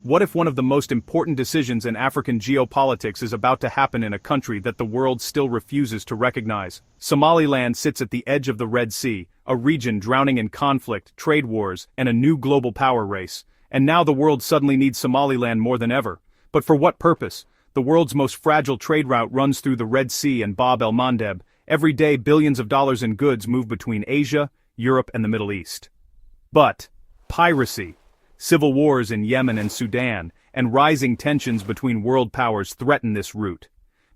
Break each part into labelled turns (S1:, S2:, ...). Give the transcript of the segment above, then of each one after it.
S1: What if one of the most important decisions in African geopolitics is about to happen in a country that the world still refuses to recognize? Somaliland sits at the edge of the Red Sea, a region drowning in conflict, trade wars, and a new global power race. And now the world suddenly needs Somaliland more than ever. But for what purpose? The world's most fragile trade route runs through the Red Sea and Bab el-Mandeb. Every day billions of dollars in goods move between Asia, Europe, and the Middle East. But piracy, civil wars in Yemen and Sudan, and rising tensions between world powers threaten this route.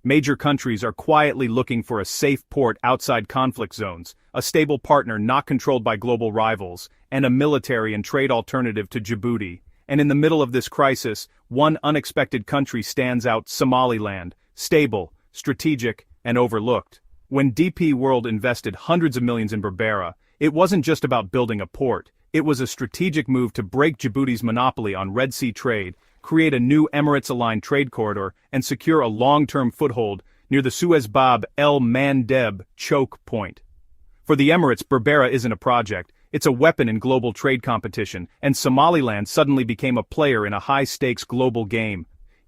S1: Major countries are quietly looking for a safe port outside conflict zones, a stable partner not controlled by global rivals, and a military and trade alternative to Djibouti. And in the middle of this crisis, one unexpected country stands out: Somaliland, stable, strategic, and overlooked. When DP World invested hundreds of millions in Berbera, it wasn't just about building a port. It was a strategic move to break Djibouti's monopoly on Red Sea trade, create a new Emirates-aligned trade corridor, and secure a long-term foothold near the Suez-Bab el-Mandeb choke point. For the Emirates, Berbera isn't a project, it's a weapon in global trade competition, and Somaliland suddenly became a player in a high-stakes global game.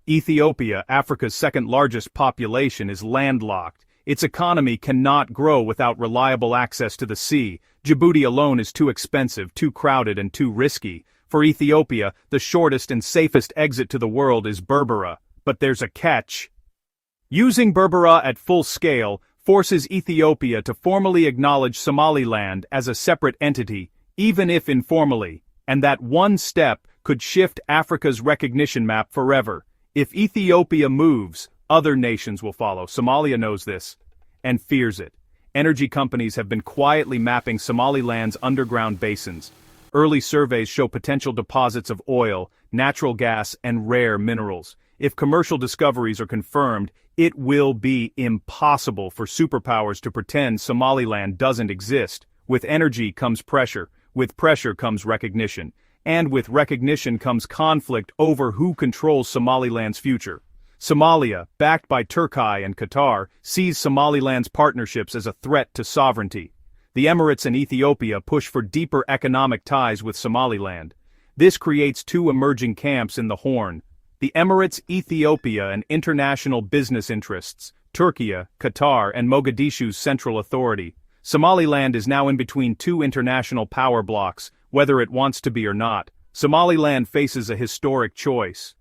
S1: Ethiopia, Africa's second-largest population, is landlocked. Its economy cannot grow without reliable access to the sea. Djibouti alone is too expensive, too crowded, and too risky. For Ethiopia, the shortest and safest exit to the world is Berbera. But there's a catch. Using Berbera at full scale forces Ethiopia to formally acknowledge Somaliland as a separate entity, even if informally, and that one step could shift Africa's recognition map forever. If Ethiopia moves, other nations will follow. Somalia knows this, and fears it. Energy companies have been quietly mapping Somaliland's underground basins. Early surveys show potential deposits of oil, natural gas, and rare minerals. If commercial discoveries are confirmed, it will be impossible for superpowers to pretend Somaliland doesn't exist. With energy comes pressure, with pressure comes recognition, and with recognition comes conflict over who controls Somaliland's future. Somalia, backed by Turkey and Qatar, sees Somaliland's partnerships as a threat to sovereignty. The Emirates and Ethiopia push for deeper economic ties with Somaliland. This creates two emerging camps in the Horn: the Emirates, Ethiopia, and international business interests, Turkey, Qatar, and Mogadishu's Central Authority. Somaliland is now in between two international power blocks, whether it wants to be or not. Somaliland faces a historic choice.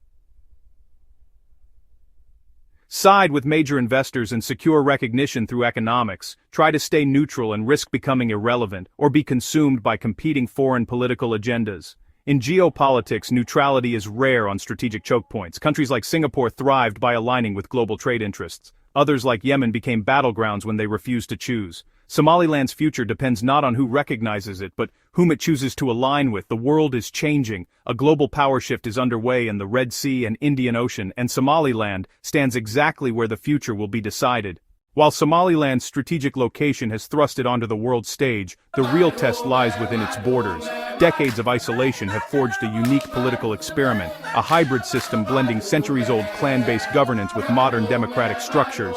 S1: Side with major investors and secure recognition through economics, try to stay neutral and risk becoming irrelevant, or be consumed by competing foreign political agendas. In geopolitics, neutrality is rare on strategic choke points. Countries like Singapore thrived by aligning with global trade interests. Others like Yemen became battlegrounds when they refused to choose. Somaliland's future depends not on who recognizes it, but whom it chooses to align with. The world is changing. A global power shift is underway in the Red Sea and Indian Ocean, and Somaliland stands exactly where the future will be decided. While Somaliland's strategic location has thrust it onto the world stage, the real test lies within its borders. Decades of isolation have forged a unique political experiment, a hybrid system blending centuries-old clan-based governance with modern democratic structures.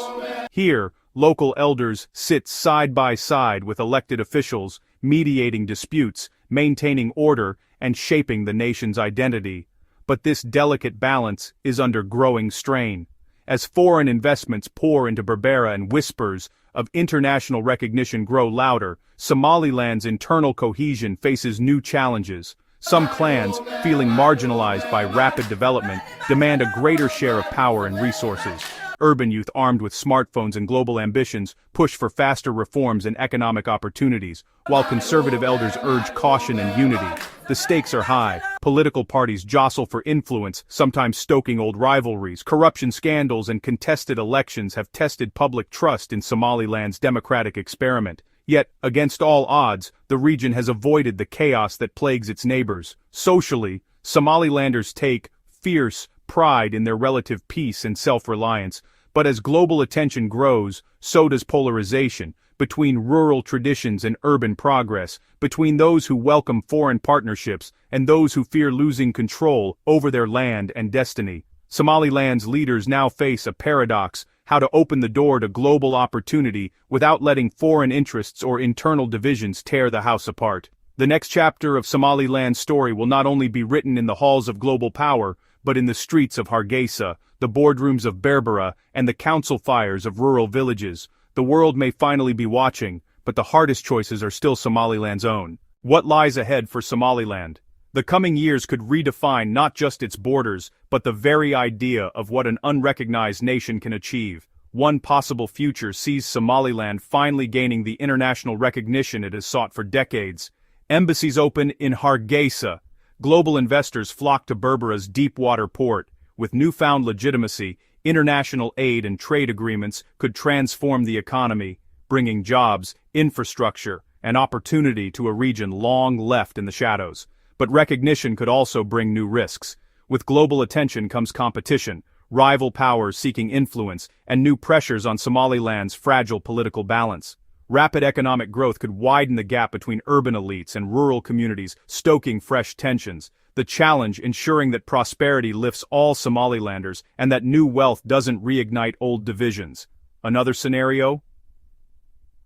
S1: Here, local elders sit side by side with elected officials, mediating disputes, maintaining order, and shaping the nation's identity. But this delicate balance is under growing strain. As foreign investments pour into Berbera and whispers of international recognition grow louder, Somaliland's internal cohesion faces new challenges. Some clans, feeling marginalized by rapid development, demand a greater share of power and resources. Urban youth armed with smartphones and global ambitions push for faster reforms and economic opportunities, while conservative elders urge caution and unity. The stakes are high. Political parties jostle for influence, sometimes stoking old rivalries. Corruption scandals and contested elections have tested public trust in Somaliland's democratic experiment. Yet, against all odds, the region has avoided the chaos that plagues its neighbors. Socially, Somalilanders take fierce pride in their relative peace and self-reliance, but as global attention grows, so does polarization, between rural traditions and urban progress, between those who welcome foreign partnerships and those who fear losing control over their land and destiny. Somaliland's leaders now face a paradox: how to open the door to global opportunity without letting foreign interests or internal divisions tear the house apart. The next chapter of Somaliland's story will not only be written in the halls of global power, but in the streets of Hargeisa, the boardrooms of Berbera, and the council fires of rural villages. The world may finally be watching, but the hardest choices are still Somaliland's own. What lies ahead for Somaliland? The coming years could redefine not just its borders, but the very idea of what an unrecognized nation can achieve. One possible future sees Somaliland finally gaining the international recognition it has sought for decades. Embassies open in Hargeisa. Global investors flock to Berbera's deep-water port. With newfound legitimacy, international aid and trade agreements could transform the economy, bringing jobs, infrastructure, and opportunity to a region long left in the shadows. But recognition could also bring new risks. With global attention comes competition, rival powers seeking influence, and new pressures on Somaliland's fragile political balance. Rapid economic growth could widen the gap between urban elites and rural communities, stoking fresh tensions. The challenge ensuring that prosperity lifts all Somalilanders and that new wealth doesn't reignite old divisions. Another scenario?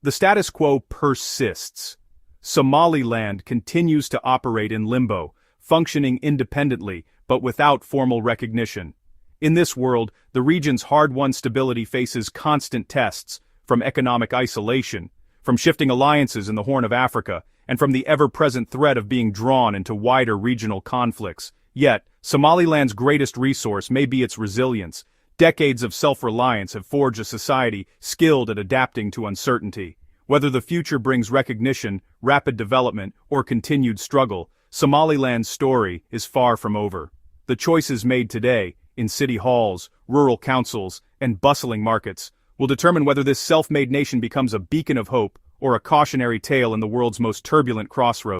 S1: The status quo persists. Somaliland continues to operate in limbo, functioning independently, but without formal recognition. In this world, the region's hard-won stability faces constant tests, from economic isolation, from shifting alliances in the Horn of Africa, and from the ever-present threat of being drawn into wider regional conflicts. Yet, Somaliland's greatest resource may be its resilience. Decades of self-reliance have forged a society skilled at adapting to uncertainty. Whether the future brings recognition, rapid development, or continued struggle, Somaliland's story is far from over. The choices made today, in city halls, rural councils, and bustling markets, will determine whether this self-made nation becomes a beacon of hope or a cautionary tale in the world's most turbulent crossroads.